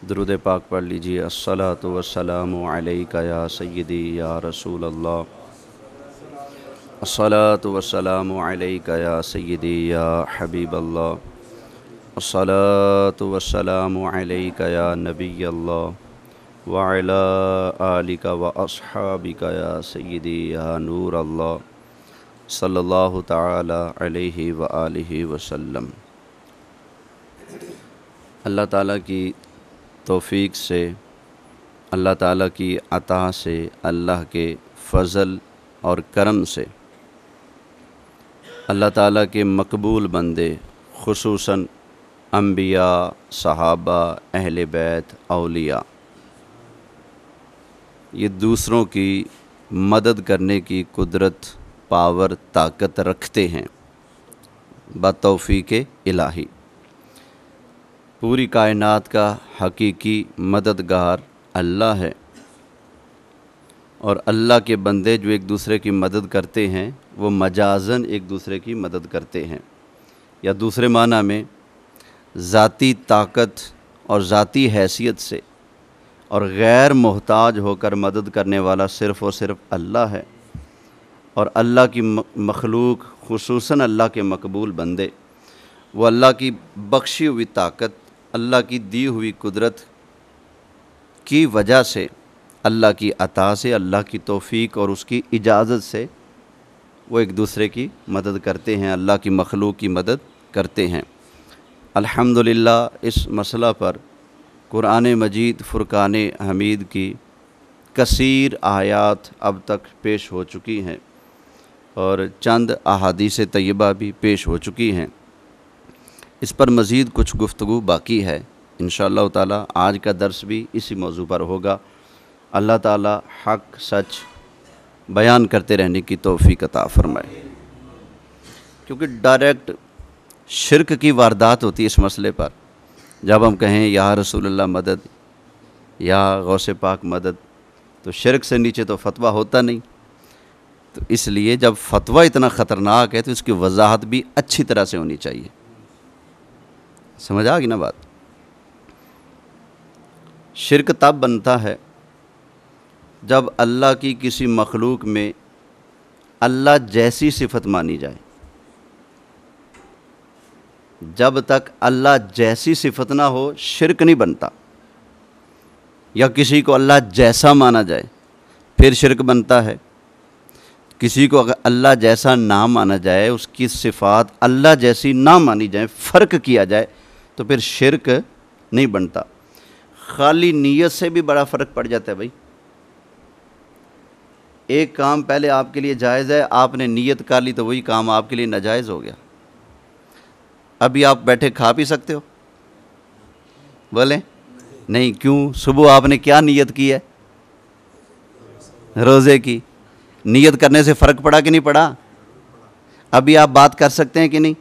درود پاک پڑھ لیجیے۔ الصلاۃ والسلام علیک یا سیدی یا رسول اللہ، الصلاۃ والسلام علیک یا سیدی یا حبیب اللہ، الصلاۃ والسلام علیک یا نبی اللہ وعلی آلک واصحابک یا سیدی یا نور اللہ صلی اللہ تعالی علیہ وآلہ وسلم۔ اللہ تعالیٰ کی توفیق سے، اللہ تعالیٰ کی عطا سے، اللہ کے فضل اور کرم سے اللہ تعالیٰ کے مقبول بندے، خصوصاً انبیاء، صحابہ، اہل بیت، اولیاء، یہ دوسروں کی مدد کرنے کی قدرت، پاور، طاقت رکھتے ہیں بتوفیق الہی۔ پوری کائنات کا حقیقی مددگار اللہ ہے، اور اللہ کے بندے جو ایک دوسرے کی مدد کرتے ہیں وہ مجازاً ایک دوسرے کی مدد کرتے ہیں، یا دوسرے معنی میں ذاتی طاقت اور ذاتی حیثیت سے اور غیر محتاج ہو کر مدد کرنے والا صرف اور صرف اللہ ہے، اور اللہ کی مخلوق خصوصاً اللہ کے مقبول بندے وہ اللہ کی بخشی ہوئی طاقت، اللہ کی دی ہوئی قدرت کی وجہ سے، اللہ کی عطا سے، اللہ کی توفیق اور اس کی اجازت سے وہ ایک دوسرے کی مدد کرتے ہیں، اللہ کی مخلوق کی مدد کرتے ہیں۔ الحمدللہ اس مسئلہ پر قرآن مجید فرقان حمید کی کثیر آیات اب تک پیش ہو چکی ہیں، اور چند احادیث طیبہ بھی پیش ہو چکی ہیں۔ اس پر مزید کچھ گفتگو باقی ہے، انشاءاللہ تعالی آج کا درس بھی اسی موضوع پر ہوگا۔ اللہ تعالی حق سچ بیان کرتے رہنے کی توفیق عطا فرمائے، کیونکہ ڈائریکٹ شرک کی واردات ہوتی ہے اس مسئلے پر۔ جب ہم کہیں یا رسول اللہ مدد، یا غوث پاک مدد، تو شرک سے نیچے تو فتویٰ ہوتا نہیں، تو اس لیے جب فتویٰ اتنا خطرناک ہے تو اس کی وضاحت بھی اچھی طرح سے ہونی چاہیے۔ سمجھ آ گئی نا بات؟ شرک تب بنتا ہے جب اللہ کی کسی مخلوق میں اللہ جیسی صفت مانی جائے۔ جب تک اللہ جیسی صفت نہ ہو شرک نہیں بنتا، یا کسی کو اللہ جیسا مانا جائے پھر شرک بنتا ہے۔ کسی کو اگر اللہ جیسا نہ مانا جائے، اس کی صفات اللہ جیسی نہ مانی جائیں، فرق کیا جائے، تو پھر شرک نہیں بنتا۔ خالی نیت سے بھی بڑا فرق پڑ جاتا ہے بھائی۔ ایک کام پہلے آپ کے لیے جائز ہے، آپ نے نیت کر لی تو وہی کام آپ کے لیے ناجائز ہو گیا۔ ابھی آپ بیٹھے کھا پی سکتے ہو؟ بولیں نہیں، کیوں؟ صبح آپ نے کیا نیت کی ہے؟ روزے کی۔ نیت کرنے سے فرق پڑا کہ نہیں پڑا؟ ابھی آپ بات کر سکتے ہیں کہ نہیں؟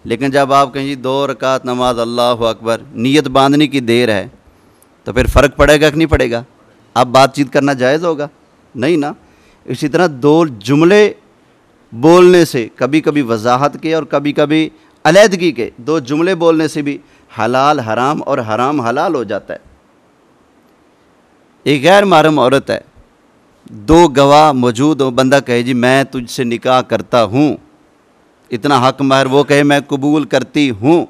لیکن جب آپ کہیں جی 2 رکعت نماز اللہ اکبر، نیت باندھنے کی دیر ہے، تو پھر فرق پڑے گا کہ نہیں پڑے گا؟ اب بات چیت کرنا جائز ہوگا؟ نہیں نا۔ اسی طرح 2 جملے بولنے سے، کبھی کبھی وضاحت کے اور کبھی کبھی علیحدگی کے 2 جملے بولنے سے بھی حلال حرام اور حرام حلال ہو جاتا ہے۔ ایک غیر محرم عورت ہے، 2 گواہ موجود ہو، بندہ کہے جی میں تجھ سے نکاح کرتا ہوں، اتنا حق مہر، وہ کہے میں قبول کرتی ہوں،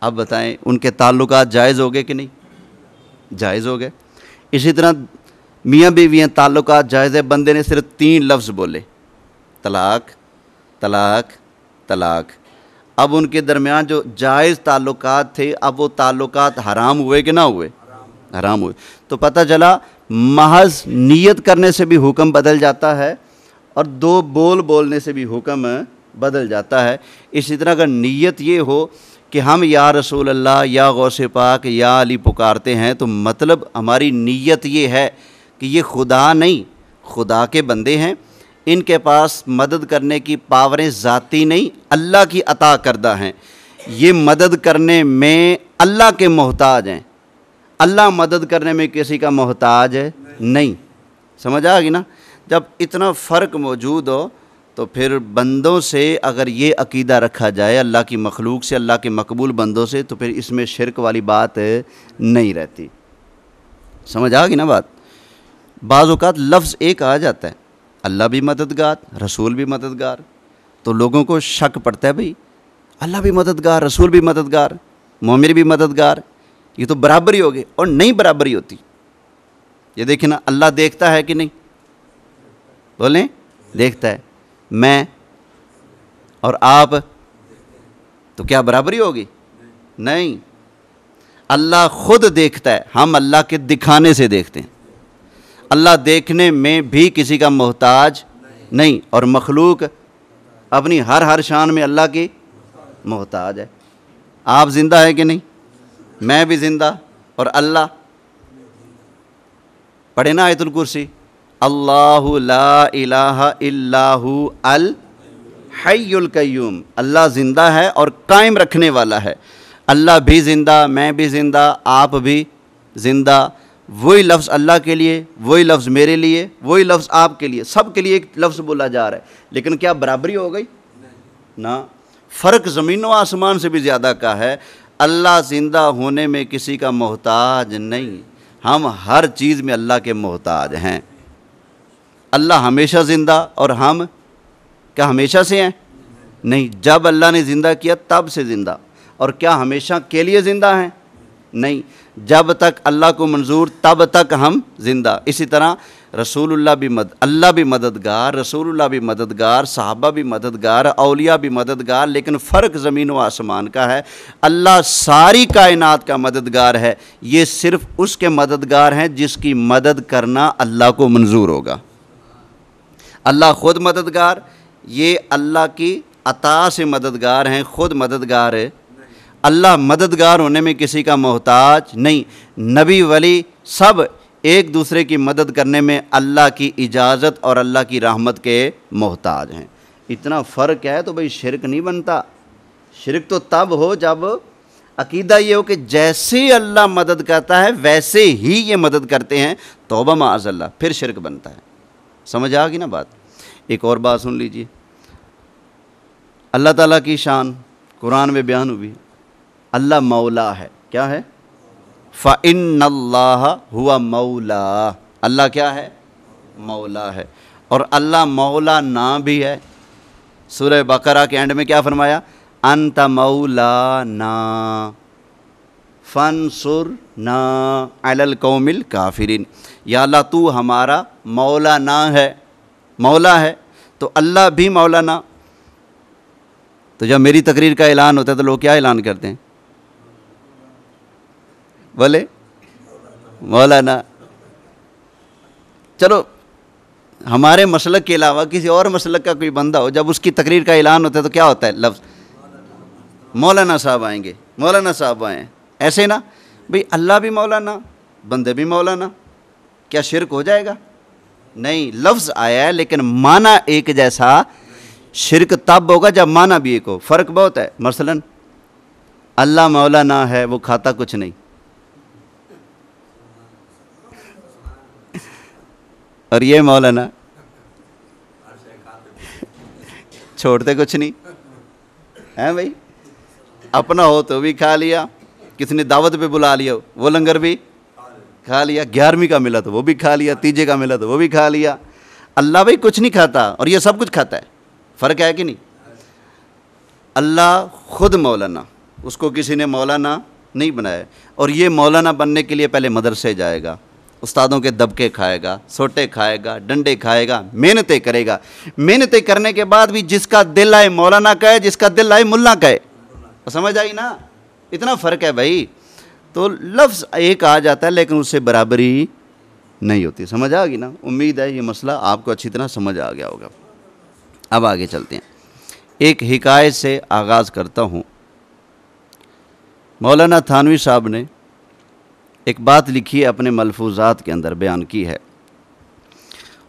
اب بتائیں ان کے تعلقات جائز ہو گئے کہ نہیں؟ جائز ہو گئے۔ اسی طرح میاں بیوی ہیں، تعلقات جائز ہے، بندے نے صرف 3 لفظ بولے، طلاق طلاق طلاق، اب ان کے درمیان جو جائز تعلقات تھے اب وہ تعلقات حرام ہوئے کہ نہ ہوئے؟ حرام ہوئے۔ تو پتہ چلا محض نیت کرنے سے بھی حکم بدل جاتا ہے، اور 2 بولنے سے بھی حکم بدل جاتا ہے۔ اسی طرح اگر نیت یہ ہو کہ ہم یا رسول اللہ یا غوث پاک یا علی پکارتے ہیں، تو مطلب ہماری نیت یہ ہے کہ یہ خدا نہیں، خدا کے بندے ہیں، ان کے پاس مدد کرنے کی پاوریں ذاتی نہیں، اللہ کی عطا کردہ ہیں، یہ مدد کرنے میں اللہ کے محتاج ہیں، اللہ مدد کرنے میں کسی کا محتاج نہیں۔ سمجھ آ گئی نا؟ جب اتنا فرق موجود ہو تو پھر بندوں سے اگر یہ عقیدہ رکھا جائے اللہ کی مخلوق سے، اللہ کے مقبول بندوں سے، تو پھر اس میں شرک والی بات نہیں رہتی۔ سمجھ آ گئی نا بات؟ بعض اوقات لفظ ایک آ جاتا ہے، اللہ بھی مددگار، رسول بھی مددگار، تو لوگوں کو شک پڑتا ہے بھئی اللہ بھی مددگار، رسول بھی مددگار، مومن بھی مددگار، یہ تو برابری ہوگی، اور نہیں برابری ہوتی۔ یہ دیکھیں نا، اللہ دیکھتا ہے کہ نہیں؟ بولیں، دیکھتا ہے۔ میں اور آپ تو کیا برابری ہوگی؟ نہیں، اللہ خود دیکھتا ہے، ہم اللہ کے دکھانے سے دیکھتے ہیں۔ اللہ دیکھنے میں بھی کسی کا محتاج نہیں، اور مخلوق اپنی ہر شان میں اللہ کی محتاج ہے۔ آپ زندہ ہے کہ نہیں؟ میں بھی زندہ، اور اللہ، پڑھے نا آیت الکرسی، اللہ لا الہ الا ہو الحی القیوم، اللہ زندہ ہے اور قائم رکھنے والا ہے۔ اللہ بھی زندہ، میں بھی زندہ، آپ بھی زندہ۔ وہی لفظ اللہ کے لیے، وہی لفظ میرے لیے، وہی لفظ آپ کے لیے، سب کے لیے ایک لفظ بولا جا رہا ہے، لیکن کیا برابری ہو گئی؟ نہ، فرق زمین و آسمان سے بھی زیادہ کا ہے۔ اللہ زندہ ہونے میں کسی کا محتاج نہیں، ہم ہر چیز میں اللہ کے محتاج ہیں۔ اللہ ہمیشہ زندہ، اور ہم کیا ہمیشہ سے ہیں؟ نہیں، جب اللہ نے زندہ کیا تب سے زندہ، اور کیا ہمیشہ کے لیے زندہ ہیں؟ نہیں، جب تک اللہ کو منظور تب تک ہم زندہ۔ اسی طرح رسول اللہ بھی اللہ بھی مددگار، رسول اللہ بھی مددگار، صحابہ بھی مددگار، اولیاء بھی مددگار، لیکن فرق زمین و آسمان کا ہے۔ اللہ ساری کائنات کا مددگار ہے، یہ صرف اس کے مددگار ہیں جس کی مدد کرنا اللہ کو منظور ہوگا۔ اللہ خود مددگار، یہ اللہ کی عطا سے مددگار ہیں، خود مددگار ہے۔ اللہ مددگار ہونے میں کسی کا محتاج نہیں، نبی ولی سب ایک دوسرے کی مدد کرنے میں اللہ کی اجازت اور اللہ کی رحمت کے محتاج ہیں۔ اتنا فرق ہے تو بھئی شرک نہیں بنتا۔ شرک تو تب ہو جب عقیدہ یہ ہو کہ جیسے اللہ مدد کرتا ہے ویسے ہی یہ مدد کرتے ہیں، توبہ معاذ اللہ، پھر شرک بنتا ہے۔ سمجھ آ گئی نا بات؟ ایک اور بات سن لیجئے، اللہ تعالیٰ کی شان قرآن میں بیان ہوئی، اللہ مولا ہے۔ کیا ہے؟ فَإِنَّ اللَّهَ هُوَ مولا، اللہ کیا ہے؟ مولا ہے۔ اور اللہ مولا نا بھی ہے۔ سورہ بقرہ کے اینڈ میں کیا فرمایا؟ انت مولانا فانصرنا علی القوم الکافرین، یا اللہ تو ہمارا مولانا ہے، مولا ہے، تو اللہ بھی مولانا۔ تو جب میری تقریر کا اعلان ہوتا ہے تو لوگ کیا اعلان کرتے ہیں؟ بولے مولانا۔ چلو ہمارے مسلک کے علاوہ کسی اور مسلک کا کوئی بندہ ہو، جب اس کی تقریر کا اعلان ہوتا ہے تو کیا ہوتا ہے؟ لفظ مولانا صاحب آئیں گے، مولانا صاحب آئیں، ایسے نا بھئی اللہ بھی مولانا، بندے بھی مولانا، کیا شرک ہو جائے گا؟ نہیں، لفظ آیا ہے لیکن معنی ایک جیسا۔ شرک تب ہوگا جب معنی بھی ایک ہو۔ فرق بہت ہے، مثلا اللہ مولانا ہے، وہ کھاتا کچھ نہیں، اور یہ مولانا چھوڑتے کچھ نہیں ہیں بھائی، اپنا ہو تو بھی کھا لیا، کسی نے دعوت پہ بلا لیا وہ لنگر بھی کھا لیا، 11ویں کا ملا تو وہ بھی کھا لیا، تیجے کا ملا تو وہ بھی کھا لیا۔ اللہ بھائی کچھ نہیں کھاتا اور یہ سب کچھ کھاتا ہے، فرق ہے کہ نہیں؟ اللہ خود مولانا، اس کو کسی نے مولانا نہیں بنایا، اور یہ مولانا بننے کے لیے پہلے مدرسے جائے گا، استادوں کے دبکے کھائے گا، سوٹے کھائے گا، ڈنڈے کھائے گا، محنتیں کرے گا، محنتیں کرنے کے بعد بھی جس کا دل آئے مولانا کہے، جس کا دل آئے ملا کہے۔ سمجھ آئی نا؟ اتنا فرق ہے بھائی۔ تو لفظ ایک آ جاتا ہے لیکن اس سے برابری نہیں ہوتی۔ سمجھ آ گئی نا؟ امید ہے یہ مسئلہ آپ کو اچھی طرح سمجھ آ گیا ہوگا۔ اب آگے چلتے ہیں، ایک حکایت سے آغاز کرتا ہوں۔ مولانا تھانوی صاحب نے ایک بات لکھی ہے، اپنے ملفوظات کے اندر بیان کی ہے۔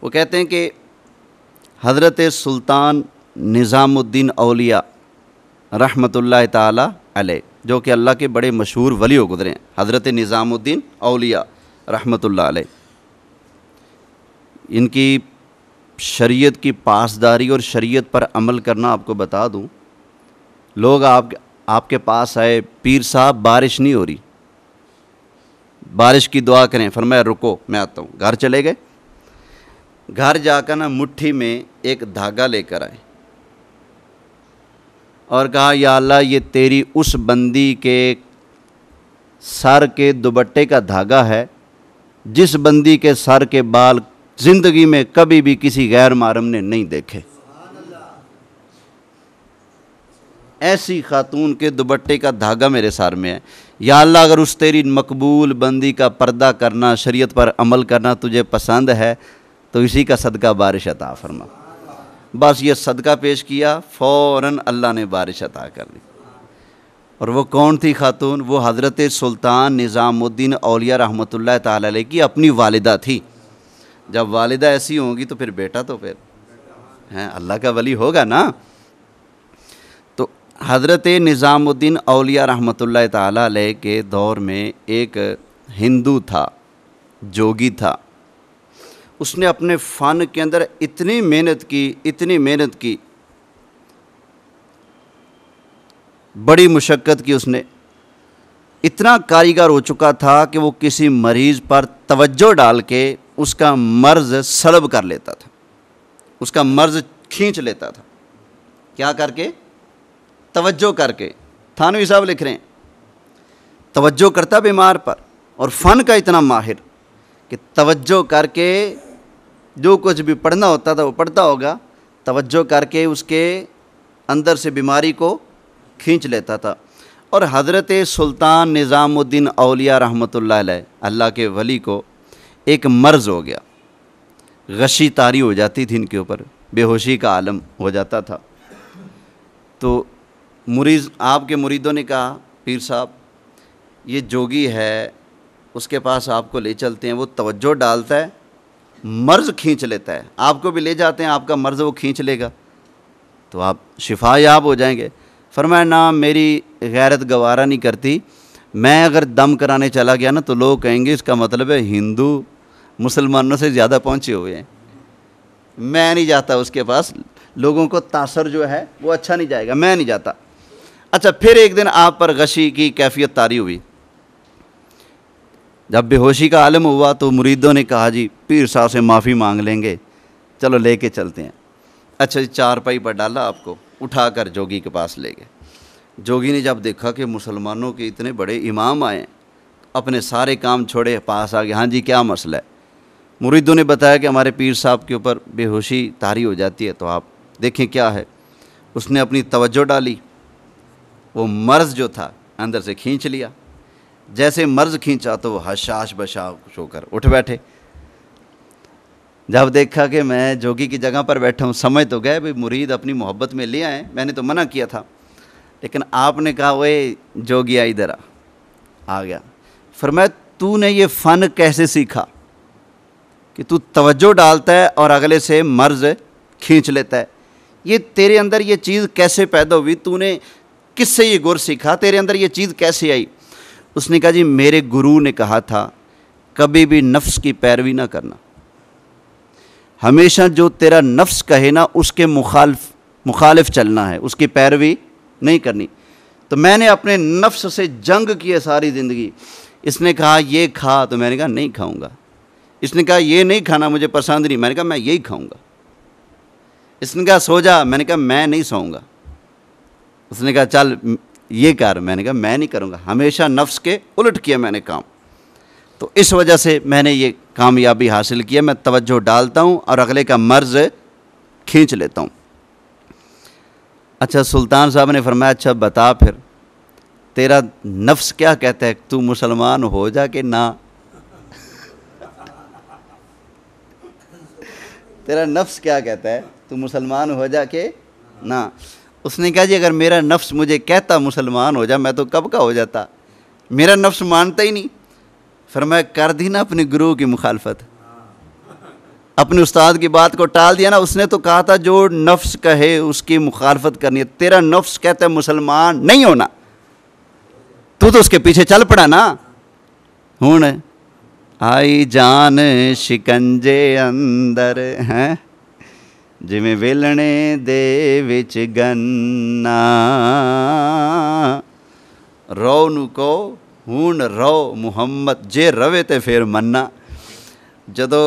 وہ کہتے ہیں کہ حضرت سلطان نظام الدین اولیاء رحمۃ اللہ تعالی علیہ، جو کہ اللہ کے بڑے مشہور ولی و گزرے ہیں، حضرت نظام الدین اولیاء رحمۃ اللہ علیہ، ان کی شریعت کی پاسداری اور شریعت پر عمل کرنا آپ کو بتا دوں. لوگ آپ کے پاس آئے, پیر صاحب بارش نہیں ہو رہی, بارش کی دعا کریں. فرمایا رکو میں آتا ہوں. گھر چلے گئے. گھر جا کر نا مٹھی میں ایک دھاگا لے کر آئے اور کہا یا اللہ یہ تیری اس بندی کے سر کے دوپٹے کا دھاگا ہے جس بندی کے سر کے بال زندگی میں کبھی بھی کسی غیر محرم نے نہیں دیکھے. ایسی خاتون کے دوپٹے کا دھاگا میرے سر میں ہے. یا اللہ اگر اس تیری مقبول بندی کا پردہ کرنا, شریعت پر عمل کرنا تجھے پسند ہے تو اسی کا صدقہ بارش عطا فرما. بس یہ صدقہ پیش کیا, فوراً اللہ نے بارش عطا کر دی. اور وہ کون تھی خاتون؟ وہ حضرت سلطان نظام الدین اولیاء رحمۃ اللہ تعالی علیہ کی اپنی والدہ تھی. جب والدہ ایسی ہوں گی تو پھر بیٹا تو پھر اللہ کا ولی ہوگا نا. تو حضرت نظام الدین اولیاء رحمۃ اللہ تعالی علیہ کے دور میں ایک ہندو تھا, جوگی تھا. اس نے اپنے فن کے اندر اتنی محنت کی, بڑی مشقت کی. اس نے اتنا کاریگر ہو چکا تھا کہ وہ کسی مریض پر توجہ ڈال کے اس کا مرض سلب کر لیتا تھا, اس کا مرض کھینچ لیتا تھا. کیا کر کے؟ توجہ کر کے. تھانوی صاحب لکھ رہے ہیں توجہ کرتا بیمار پر, اور فن کا اتنا ماہر کہ توجہ کر کے جو کچھ بھی پڑھنا ہوتا تھا وہ پڑھتا ہوگا, توجہ کر کے اس کے اندر سے بیماری کو کھینچ لیتا تھا. اور حضرت سلطان نظام الدین اولیاء رحمۃ اللہ علیہ, اللہ کے ولی کو ایک مرض ہو گیا, غشی طاری ہو جاتی تھی ان کے اوپر, بے ہوشی کا عالم ہو جاتا تھا. تو آپ کے مریدوں نے کہا پیر صاحب یہ جوگی ہے, اس کے پاس آپ کو لے چلتے ہیں, وہ توجہ ڈالتا ہے, مرض کھینچ لیتا ہے. آپ کو بھی لے جاتے ہیں, آپ کا مرض وہ کھینچ لے گا تو آپ شفا یاب ہو جائیں گے. فرمایا نہ, میری غیرت گوارا نہیں کرتی, میں اگر دم کرانے چلا گیا نا تو لوگ کہیں گے اس کا مطلب ہے ہندو مسلمانوں سے زیادہ پہنچے ہوئے ہیں, میں نہیں جاتا اس کے پاس, لوگوں کو تاثر جو ہے وہ اچھا نہیں جائے گا, میں نہیں جاتا. اچھا پھر ایک دن آپ پر غشی کی کیفیت طاری ہوئی. جب بے ہوشی کا عالم ہوا تو مریدوں نے کہا جی پیر صاحب سے معافی مانگ لیں گے, چلو لے کے چلتے ہیں. اچھا جی چارپائی پر ڈالا, آپ کو اٹھا کر جوگی کے پاس لے گئے. جوگی نے جب دیکھا کہ مسلمانوں کے اتنے بڑے امام آئے, اپنے سارے کام چھوڑے پاس آ گئے. ہاں جی کیا مسئلہ ہے؟ مریدوں نے بتایا کہ ہمارے پیر صاحب کے اوپر بے ہوشی طاری ہو جاتی ہے, تو آپ دیکھیں کیا ہے. اس نے اپنی توجہ ڈالی, وہ مرض جو تھا اندر سے کھینچ لیا. جیسے مرض کھینچا تو وہ حشاش بشاش ہو کر اٹھ بیٹھے. جب دیکھا کہ میں جوگی کی جگہ پر بیٹھا ہوں, سمجھ تو گئے بھائی مرید اپنی محبت میں لے آئے, میں نے تو منع کیا تھا, لیکن آپ نے کہا وہ جوگیا ادھر آ گیا. فرمایا تو نے یہ فن کیسے سیکھا کہ تو توجہ ڈالتا ہے اور اگلے سے مرض کھینچ لیتا ہے؟ یہ تیرے اندر یہ چیز کیسے پیدا ہوئی؟ تو نے کس سے یہ گر سیکھا؟ تیرے اندر یہ چیز کیسے آئی؟ اس نے کہا جی میرے گرو نے کہا تھا کبھی بھی نفس کی پیروی نہ کرنا, ہمیشہ جو تیرا نفس کہے نا اس کے مخالف چلنا ہے, اس کی پیروی نہیں کرنی. تو میں نے اپنے نفس سے جنگ کی ہے ساری زندگی. اس نے کہا یہ کھا, تو میں نے کہا نہیں کھاؤں گا. اس نے کہا یہ نہیں کھانا مجھے پسند نہیں, میں نے کہا میں یہی کھاؤں گا. اس نے کہا سو جا, میں نے کہا میں نہیں سوؤں گا. اس نے کہا چل یہ کر, میں نے کہا میں نہیں کروں گا. ہمیشہ نفس کے الٹ کیا میں نے کام, تو اس وجہ سے میں نے یہ کامیابی حاصل کیا. میں توجہ ڈالتا ہوں اور اگلے کا مرض کھینچ لیتا ہوں. اچھا سلطان صاحب نے فرمایا اچھا بتا پھر تیرا نفس کیا کہتا ہے, تو مسلمان ہو جا کہ نہ؟ تیرا نفس کیا کہتا ہے, تو مسلمان ہو جا کہ نہ؟ اس نے کہا جی اگر میرا نفس مجھے کہتا مسلمان ہو جا میں تو کب کا ہو جاتا, میرا نفس مانتا ہی نہیں. فرمایا کر دی نا اپنے گرو کی مخالفت, اپنے استاد کی بات کو ٹال دیا نا. اس نے تو کہا تھا جو نفس کہے اس کی مخالفت کرنی ہے, تیرا نفس کہتا ہے مسلمان نہیں ہونا, تو اس کے پیچھے چل پڑا نا. ہوں آئی جان شکنجے اندر ہیں, ਜਿਵੇਂ ਵੇਲਣੇ ਦੇ ਵਿੱਚ ਗੰਨਾ। ਰੋ ਨੂੰ ਕਹੋ ਹੁਣ ਰੋ ਮੁਹੰਮਦ, ਜੇ ਰਵੇ ਤੇ ਫਿਰ ਮੰਨਾ। ਜਦੋਂ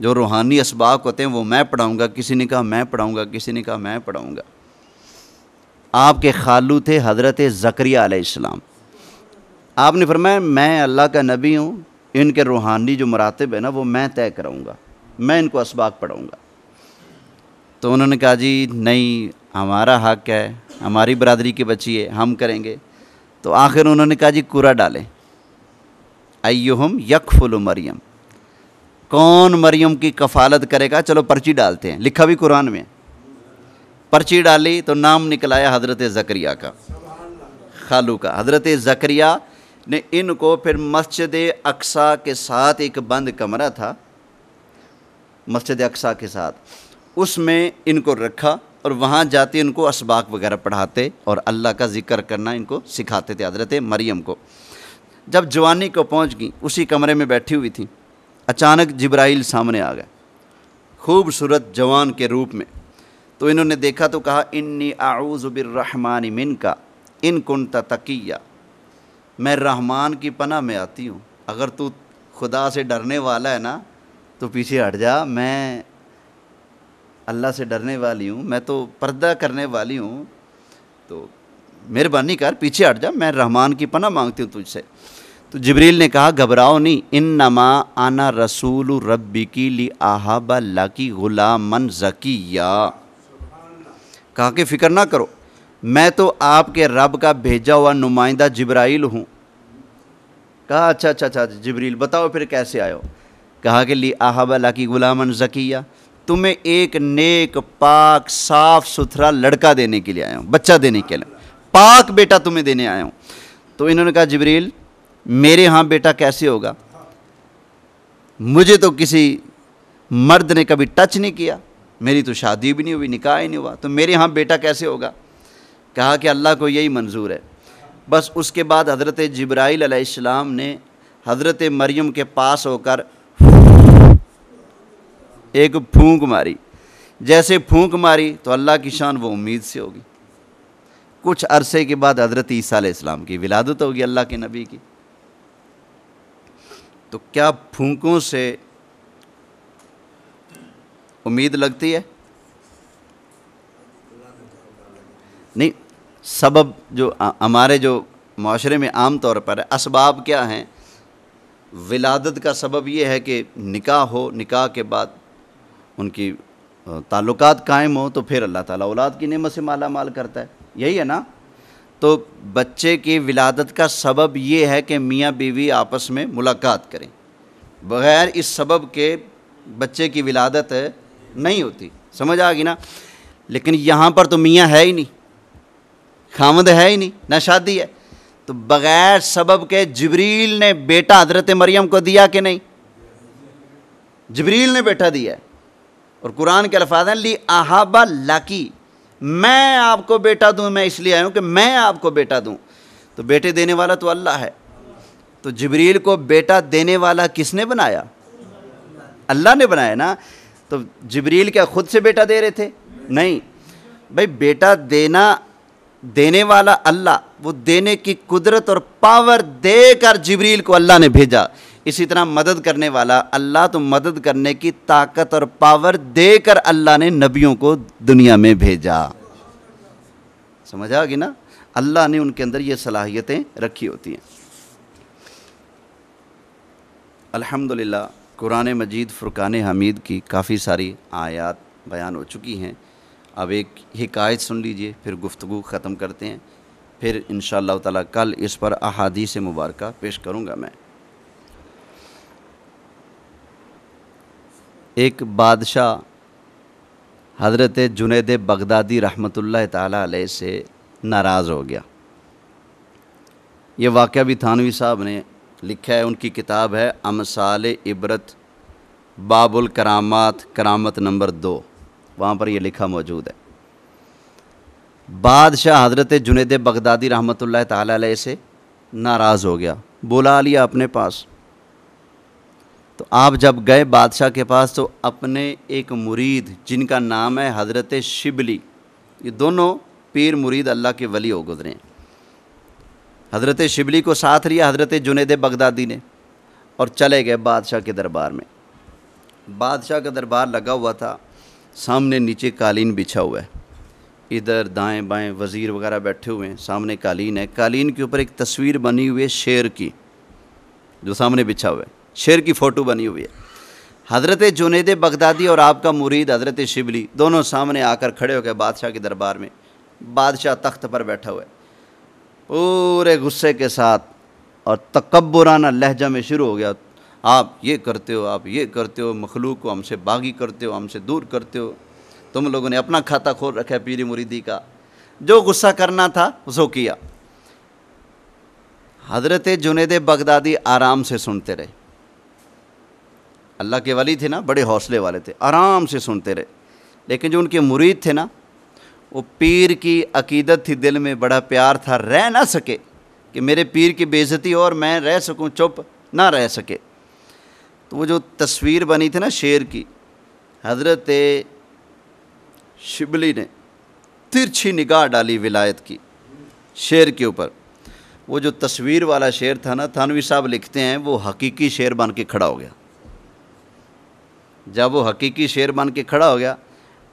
جو روحانی اسباق ہوتے ہیں وہ میں پڑھاؤں گا، کسی نے کہا میں پڑھاؤں گا، کسی نے کہا میں پڑھاؤں گا۔ آپ کے خالو تھے حضرت زکریہ علیہ السلام، آپ نے فرمایا میں اللہ کا نبی ہوں، ان کے روحانی جو مراتب ہے نا وہ میں طے کراؤں گا، میں ان کو اسباق پڑھاؤں گا۔ تو انہوں نے کہا جی نہیں، ہمارا حق ہے، ہماری برادری کی بچی ہے، ہم کریں گے۔ تو آخر انہوں نے کہا جی قرعہ ڈالیں، ایہم یکفل مریم، کون مریم کی کفالت کرے گا، چلو پرچی ڈالتے ہیں، لکھا بھی قرآن میں۔ پرچی ڈالی تو نام نکل آیا حضرت زکریہ کا، خالو کا۔ حضرت زکریہ نے ان کو پھر مسجد اقصیٰ کے ساتھ ایک بند کمرہ تھا، مسجد اقصیٰ کے ساتھ، اس میں ان کو رکھا اور وہاں جاتے ان کو اسباق وغیرہ پڑھاتے اور اللہ کا ذکر کرنا ان کو سکھاتے تھے حضرت مریم کو۔ جب جوانی کو پہنچ گئی، اسی کمرے میں بیٹھی ہوئی تھی، اچانک جبرائیل سامنے آ گئے خوبصورت جوان کے روپ میں۔ تو انہوں نے دیکھا تو کہا انی اعوذ بالرحمن منک ان کنت تقیہ، میں رحمان کی پناہ میں آتی ہوں، اگر تو خدا سے ڈرنے والا ہے نا تو پیچھے ہٹ جا، میں اللہ سے ڈرنے والی ہوں، میں تو پردہ کرنے والی ہوں، تو مہربانی کر پیچھے ہٹ جا، میں رحمان کی پناہ مانگتی ہوں تجھ سے۔ تو جبریل نے کہا گھبراؤ نہیں، انما انا رسول ربک لاہب لک غلاما زکیہ، کہا کہ فکر نہ کرو، میں تو آپ کے رب کا بھیجا ہوا نمائندہ جبرائیل ہوں۔ کہا اچھا جبریل بتاؤ پھر کیسے آئے ہو؟ کہا کہ لاہب لک غلاما زکیہ، تمہیں ایک نیک پاک صاف ستھرا لڑکا دینے کے لیے آیا ہوں، بچہ دینے کے لیے، پاک بیٹا تمہیں دینے آیا ہوں۔ تو انہوں نے کہا جبریل میرے ہاں بیٹا کیسے ہوگا، مجھے تو کسی مرد نے کبھی ٹچ نہیں کیا، میری تو شادی بھی نہیں ہوئی، نکاح ہی نہیں ہوا، تو میرے ہاں بیٹا کیسے ہوگا؟ کہا کہ اللہ کو یہی منظور ہے۔ بس اس کے بعد حضرت جبرائیل علیہ السلام نے حضرت مریم کے پاس ہو کر ایک پھونک ماری، جیسے پھونک ماری تو اللہ کی شان وہ امید سے ہوگی۔ کچھ عرصے کے بعد حضرت عیسیٰ علیہ السلام کی ولادت ہوگی اللہ کے نبی کی۔ تو کیا پھونکوں سے امید لگتی ہے؟ نہیں، سبب جو ہمارے جو معاشرے میں عام طور پر ہے، اسباب کیا ہیں؟ ولادت کا سبب یہ ہے کہ نکاح ہو، نکاح کے بعد ان کی تعلقات قائم ہو تو پھر اللہ تعالیٰ اولاد کی نعمت سے مالا مال کرتا ہے، یہی ہے نا؟ تو بچے کی ولادت کا سبب یہ ہے کہ میاں بیوی آپس میں ملاقات کریں، بغیر اس سبب کے بچے کی ولادت نہیں ہوتی، سمجھ آ گئی نا؟ لیکن یہاں پر تو میاں ہے ہی نہیں، خامد ہے ہی نہیں، نہ شادی ہے، تو بغیر سبب کے جبریل نے بیٹا حضرت مریم کو دیا کہ نہیں؟ جبریل نے بیٹا دیا ہے، اور قرآن کے الفاظ ہیں لاہب لک، میں آپ کو بیٹا دوں، میں اس لیے آیا ہوں کہ میں آپ کو بیٹا دوں۔ تو بیٹے دینے والا تو اللہ ہے، تو جبریل کو بیٹا دینے والا کس نے بنایا؟ اللہ نے بنایا نا۔ تو جبریل کیا خود سے بیٹا دے رہے تھے؟ نہیں بھائی، بیٹا دینے والا اللہ، وہ دینے کی قدرت اور پاور دے کر جبریل کو اللہ نے بھیجا۔ اسی طرح مدد کرنے والا اللہ، تو مدد کرنے کی طاقت اور پاور دے کر اللہ نے نبیوں کو دنیا میں بھیجا۔ سمجھ آ گئی نا؟ اللہ نے ان کے اندر یہ صلاحیتیں رکھی ہوتی ہیں۔ الحمدللہ قرآن مجید فرقان حمید کی کافی ساری آیات بیان ہو چکی ہیں۔ اب ایک حکایت سن لیجئے، پھر گفتگو ختم کرتے ہیں، پھر انشاءاللہ تعالیٰ کل اس پر احادیث مبارکہ پیش کروں گا میں۔ ایک بادشاہ حضرت جنید بغدادی رحمۃ اللہ تعالیٰ علیہ سے ناراض ہو گیا۔ یہ واقعہ بھی تھانوی صاحب نے لکھا ہے، ان کی کتاب ہے امثال عبرت باب الکرامات، کرامت نمبر 2، وہاں پر یہ لکھا موجود ہے۔ بادشاہ حضرت جنید بغدادی رحمۃ اللہ تعالیٰ علیہ سے ناراض ہو گیا، بلا لیا اپنے پاس۔ تو آپ جب گئے بادشاہ کے پاس تو اپنے ایک مرید جن کا نام ہے حضرت شبلی، یہ دونوں پیر مرید اللہ کے ولی ہو گزرے ہیں، حضرت شبلی کو ساتھ لیا حضرت جنید بغدادی نے اور چلے گئے بادشاہ کے دربار میں۔ بادشاہ کا دربار لگا ہوا تھا، سامنے نیچے قالین بچھا ہوا ہے، ادھر دائیں بائیں وزیر وغیرہ بیٹھے ہوئے ہیں، سامنے قالین ہے، قالین کے اوپر ایک تصویر بنی ہوئی ہے شیر کی، جو سامنے بچھا ہوا ہے، شیر کی فوٹو بنی ہوئی ہے۔ حضرت جنید بغدادی اور آپ کا مرید حضرت شبلی دونوں سامنے آ کر کھڑے ہو گئے بادشاہ کے دربار میں۔ بادشاہ تخت پر بیٹھا ہوا ہے، پورے غصے کے ساتھ اور تکبرانہ لہجہ میں شروع ہو گیا، آپ یہ کرتے ہو، آپ یہ کرتے ہو، مخلوق کو ہم سے باغی کرتے ہو، ہم سے دور کرتے ہو، تم لوگوں نے اپنا کھاتا کھول رکھا ہے پیری مریدی کا۔ جو غصہ کرنا تھا اس کو کیا۔ حضرت جنید بغدادی آرام سے سنتے رہے، اللہ کے ولی تھے نا، بڑے حوصلے والے تھے، آرام سے سنتے رہے۔ لیکن جو ان کے مرید تھے نا، وہ پیر کی عقیدت تھی دل میں، بڑا پیار تھا، رہ نہ سکے کہ میرے پیر کی بے عزتی اور میں رہ سکوں، چپ نہ رہ سکے۔ تو وہ جو تصویر بنی تھی نا شیر کی، حضرت شبلی نے ترچھی نگاہ ڈالی ولایت کی شیر کے اوپر۔ وہ جو تصویر والا شیر تھا نا، تھانوی صاحب لکھتے ہیں وہ حقیقی شیر بن کے کھڑا ہو گیا۔ جب وہ حقیقی شیر بن کے کھڑا ہو گیا،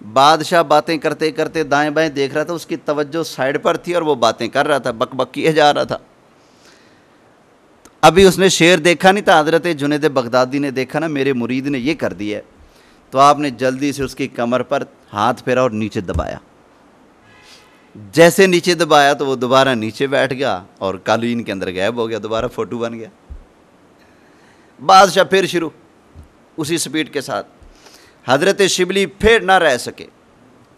بادشاہ باتیں کرتے کرتے دائیں بائیں دیکھ رہا تھا، اس کی توجہ سائڈ پر تھی اور وہ باتیں کر رہا تھا، بک بک کیے جا رہا تھا۔ ابھی اس نے شیر دیکھا نہیں تھا، حضرت جنید بغدادی نے دیکھا نا میرے مرید نے یہ کر دیا ہے، تو آپ نے جلدی سے اس کی کمر پر ہاتھ پھیرا اور نیچے دبایا۔ جیسے نیچے دبایا تو وہ دوبارہ نیچے بیٹھ گیا اور قالین کے اندر غائب ہو گیا، دوبارہ فوٹو بن گیا۔ بادشاہ پھر شروع اسی سپیڈ کے ساتھ۔ حضرت شبلی پھر نہ رہ سکے،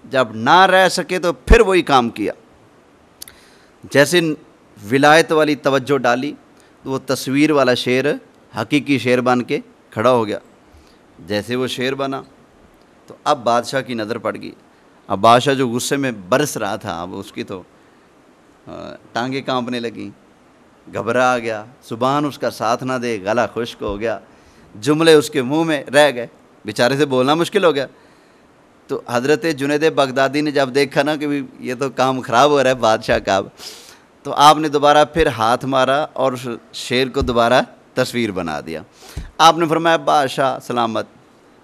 جب نہ رہ سکے تو پھر وہی کام کیا۔ جیسے ولایت والی توجہ ڈالی تو وہ تصویر والا شیر حقیقی شیر بن کے کھڑا ہو گیا۔ جیسے وہ شیر بنا تو اب بادشاہ کی نظر پڑ گئی۔ اب بادشاہ جو غصے میں برس رہا تھا، اب اس کی تو ٹانگیں کانپنے لگیں، گھبرا گیا، زبان اس کا ساتھ نہ دے، گلا خشک ہو گیا، جملے اس کے منہ میں رہ گئے، بیچارے سے بولنا مشکل ہو گیا۔ تو حضرت جنید بغدادی نے جب دیکھا نا کہ یہ تو کام خراب ہو رہا ہے بادشاہ کا، تو آپ نے دوبارہ پھر ہاتھ مارا اور اس شیر کو دوبارہ تصویر بنا دیا۔ آپ نے فرمایا بادشاہ سلامت،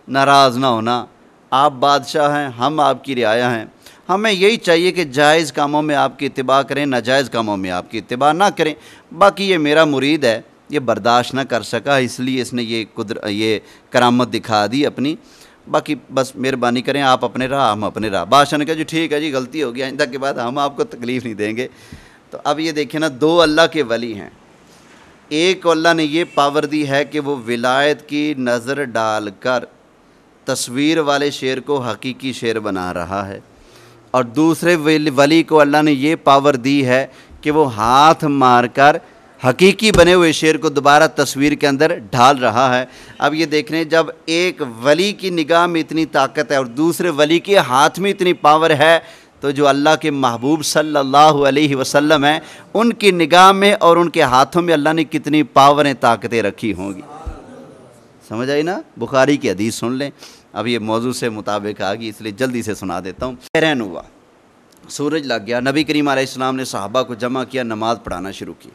ناراض نہ ہونا، آپ بادشاہ ہیں، ہم آپ کی رعایا ہیں، ہمیں یہی چاہیے کہ جائز کاموں میں آپ کی اتباع کریں، ناجائز کاموں میں آپ کی اتباع نہ کریں۔ باقی یہ میرا مرید ہے، یہ برداشت نہ کر سکا، اس لیے اس نے یہ کرامت دکھا دی اپنی، باقی بس مہربانی کریں، آپ اپنے راہ ہم اپنے راہ۔ بادشاہ نے کہا جی ٹھیک ہے جی، غلطی ہو گئی، آئندہ کے بعد ہم آپ کو تکلیف نہیں دیں گے۔ تو اب یہ دیکھیں نا، دو اللہ کے ولی ہیں، ایک اللہ نے یہ پاور دی ہے کہ وہ ولایت کی نظر ڈال کر تصویر والے شیر کو حقیقی شیر بنا رہا ہے، اور دوسرے ولی کو اللہ نے یہ پاور دی ہے کہ وہ ہاتھ مار کر حقیقی بنے ہوئے شیر کو دوبارہ تصویر کے اندر ڈھال رہا ہے۔ اب یہ دیکھ رہے ہیں، جب ایک ولی کی نگاہ میں اتنی طاقت ہے اور دوسرے ولی کے ہاتھ میں اتنی پاور ہے، تو جو اللہ کے محبوب صلی اللہ علیہ وسلم ہیں، ان کی نگاہ میں اور ان کے ہاتھوں میں اللہ نے کتنی پاوریں طاقتیں رکھی ہوں گی۔ سمجھ آئی نا؟ بخاری کی حدیث سن لیں، اب یہ موضوع سے مطابق آ گئی، اس لیے جلدی سے سنا دیتا ہوں۔ بحرین ہوا، سورج لگ گیا، نبی کریم علیہ السلام نے صحابہ کو جمع کیا، نماز پڑھانا شروع کی۔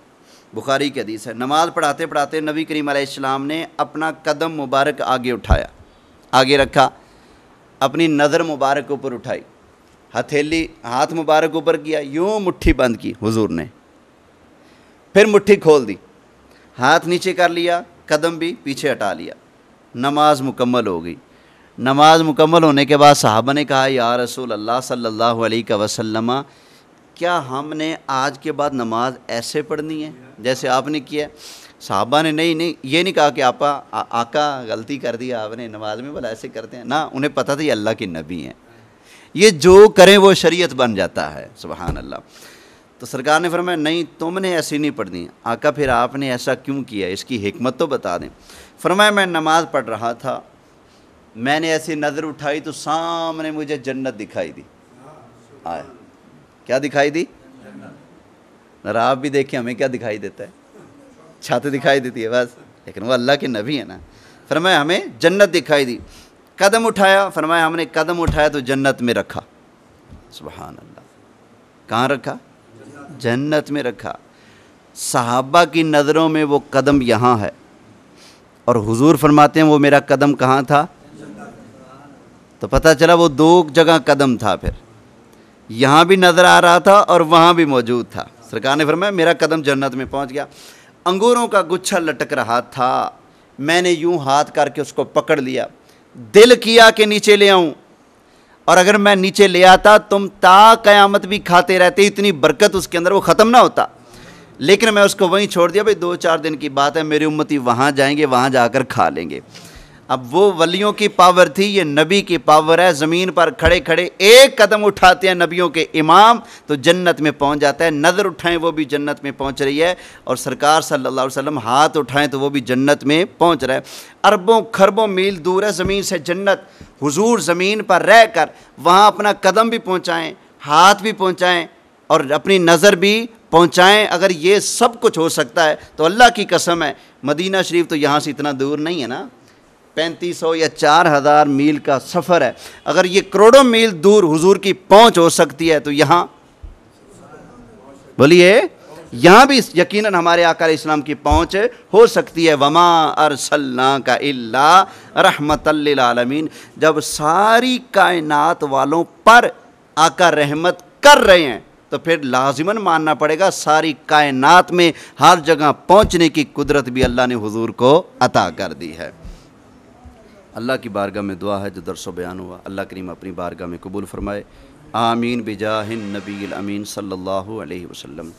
بخاری کی حدیث ہے، نماز پڑھاتے پڑھاتے نبی کریم علیہ السلام نے اپنا قدم مبارک آگے اٹھایا، آگے رکھا، اپنی نظر مبارک اوپر اٹھائی، ہتھیلی ہاتھ مبارک اوپر کیا، یوں مٹھی بند کی حضور نے، پھر مٹھی کھول دی، ہاتھ نیچے کر لیا، قدم بھی پیچھے ہٹا لیا، نماز مکمل ہو گئی۔ نماز مکمل ہونے کے بعد صحابہ نے کہا یا رسول اللہ صلی اللہ علیہ وسلم، کیا ہم نے آج کے بعد نماز ایسے پڑھنی ہے جیسے آپ نے کیا؟ صحابہ نے نہیں یہ نہیں کہا کہ آقا غلطی کر دیا آپ نے، نماز میں بھلا ایسے کرتے ہیں، نہ، انہیں پتہ تھا یہ اللہ کے نبی ہیں، یہ جو کریں وہ شریعت بن جاتا ہے، سبحان اللہ۔ تو سرکار نے فرمایا نہیں، تم نے ایسی نہیں پڑھنی۔ آقا پھر آپ نے ایسا کیوں کیا، اس کی حکمت تو بتا دیں۔ فرمایا میں نماز پڑھ رہا تھا، میں نے ایسی نظر اٹھائی تو سامنے مجھے جنت دکھائی دی۔ آئے کیا دکھائی دی؟ ذرا آپ بھی دیکھیں ہمیں کیا دکھائی دیتا ہے، چھت دکھائی دیتی ہے بس، لیکن وہ اللہ کے نبی ہے نا۔ فرمایا ہمیں جنت دکھائی دی۔ قدم اٹھایا، فرمایا ہم نے قدم اٹھایا تو جنت میں رکھا، سبحان اللہ۔ کہاں رکھا؟ جنت میں رکھا۔ صحابہ کی نظروں میں وہ قدم یہاں ہے، اور حضور فرماتے ہیں وہ میرا قدم کہاں تھا؟ تو پتہ چلا وہ دو جگہ قدم تھا، پھر یہاں بھی نظر آ رہا تھا اور وہاں بھی موجود تھا۔ سرکار نے فرمایا میرا قدم جنت میں پہنچ گیا۔ انگوروں کا گچھا لٹک رہا تھا، میں نے یوں ہاتھ کر کے اس کو پکڑ لیا، دل کیا کہ نیچے لے آؤں، اور اگر میں نیچے لے آتا تم تا قیامت بھی کھاتے رہتے، اتنی برکت اس کے اندر، وہ ختم نہ ہوتا، لیکن میں اس کو وہیں چھوڑ دیا، بھئی 2-4 دن کی بات ہے، میری امتی وہاں جائیں گے، وہاں جا کر کھا لیں گے۔ اب وہ ولیوں کی پاور تھی، یہ نبی کی پاور ہے، زمین پر کھڑے کھڑے ایک قدم اٹھاتے ہیں نبیوں کے امام تو جنت میں پہنچ جاتا ہے، نظر اٹھائیں وہ بھی جنت میں پہنچ رہی ہے، اور سرکار صلی اللہ علیہ وسلم ہاتھ اٹھائیں تو وہ بھی جنت میں پہنچ رہا ہے۔ اربوں کھربوں میل دور ہے زمین سے جنت، حضور زمین پر رہ کر وہاں اپنا قدم بھی پہنچائیں، ہاتھ بھی پہنچائیں اور اپنی نظر بھی پہنچائیں۔ اگر یہ سب کچھ ہو سکتا ہے تو اللہ کی قسم ہے، مدینہ شریف تو یہاں سے اتنا دور نہیں ہے نا، 3500 یا 4000 میل کا سفر ہے، اگر یہ کروڑوں میل دور حضور کی پہنچ ہو سکتی ہے تو یہاں بولیے یہاں بھی یقیناً ہمارے آقا علیہ السلام کی پہنچ ہو سکتی ہے۔ وما ارسلناک الا رحمۃ للعالمین، جب ساری کائنات والوں پر آقا رحمت کر رہے ہیں تو پھر لازماً ماننا پڑے گا ساری کائنات میں ہر جگہ پہنچنے کی قدرت بھی اللہ نے حضور کو عطا کر دی ہے۔ اللہ کی بارگاہ میں دعا ہے جو درس و بیان ہوا، اللہ کریم اپنی بارگاہ میں قبول فرمائے، آمین بجاہ النبی الامین صلی اللہ علیہ وسلم۔